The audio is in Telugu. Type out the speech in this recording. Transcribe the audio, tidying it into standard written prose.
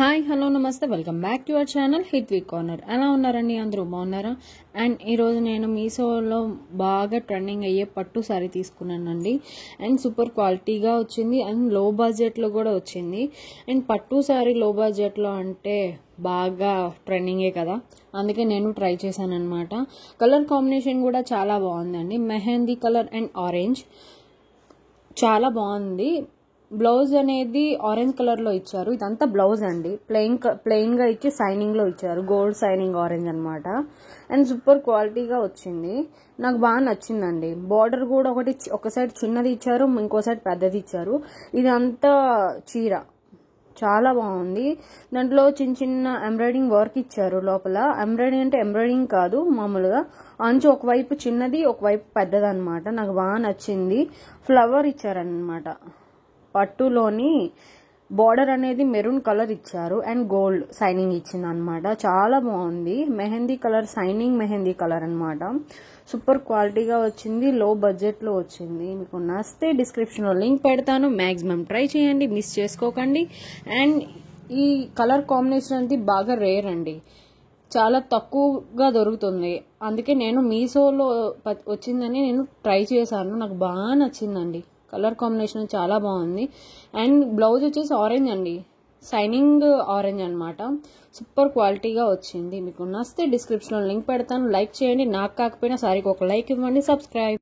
హాయ్ హలో నమస్తే welcome back to our channel Hithvik corner. ఎలా ఉన్నారండి? అందరూ బాగున్నారా? అండ్ ఈరోజు నేను మీషోలో బాగా ట్రెండింగ్ అయ్యే పట్టు సారీ తీసుకున్నానండి. అండ్ సూపర్ క్వాలిటీగా వచ్చింది అండ్ లో బడ్జెట్లో కూడా వచ్చింది. అండ్ పట్టు సారీ లో బడ్జెట్లో అంటే బాగా ట్రెండింగే కదా, అందుకే నేను ట్రై చేశాను అనమాట. కలర్ కాంబినేషన్ కూడా చాలా బాగుందండి. మెహందీ కలర్ అండ్ ఆరెంజ్ చాలా బాగుంది. బ్లౌజ్ అనేది ఆరెంజ్ కలర్ లో ఇచ్చారు. ఇదంతా బ్లౌజ్ అండి. ప్లెయిన్ గా ఇచ్చి సైనింగ్ లో ఇచ్చారు. గోల్డ్ సైనింగ్ ఆరెంజ్ అనమాట. అండ్ సూపర్ క్వాలిటీగా వచ్చింది. నాకు బాగా నచ్చిందండి. బార్డర్ కూడా ఒక సైడ్ చిన్నది ఇచ్చారు, ఇంకో సైడ్ పెద్దది ఇచ్చారు. ఇదంతా చీర చాలా బాగుంది. దాంట్లో చిన్న చిన్న ఎంబ్రాయిడింగ్ వర్క్ ఇచ్చారు. లోపల ఎంబ్రాయిడింగ్ అంటే ఎంబ్రాయిడింగ్ కాదు, మామూలుగా అంచు ఒకవైపు చిన్నది ఒకవైపు పెద్దది అనమాట. నాకు బాగా నచ్చింది. ఫ్లవర్ ఇచ్చారనమాట. పట్టులోని బార్డర్ అనేది మెరూన్ కలర్ ఇచ్చారు అండ్ గోల్డ్ సైనింగ్ ఇచ్చింది అనమాట. చాలా బాగుంది. Mehndi colour signing mehndi colour అనమాట. సూపర్ క్వాలిటీగా వచ్చింది. లో బడ్జెట్ లో వచ్చింది. మీకు నచ్చితే డిస్క్రిప్షన్ లో లింక్ పెడతాను. మాక్సిమం ట్రై చేయండి, మిస్ చేసుకోకండి. అండ్ ఈ కలర్ కాంబినేషన్ అనేది బాగా రేర్ అండి, చాలా తక్కువగా దొరుకుతుంది. అందుకే నేను మీషోలో వచ్చిందని నేను ట్రై చేశాను. నాకు బాగా నచ్చిందండి. కలర్ కాంబినేషన్ చాలా బాగుంది. అండ్ బ్లౌజ్ వచ్చేసి ఆరెంజ్ అండి, సైనింగ్ ఆరెంజ్ అనమాట. సూపర్ క్వాలిటీగా వచ్చింది. మీకు నచ్చితే డిస్క్రిప్షన్లో లింక్ పెడతాను. లైక్ చేయండి. నాకు కాకపోయినా సారీకి ఒక లైక్ ఇవ్వండి. సబ్స్క్రైబ్.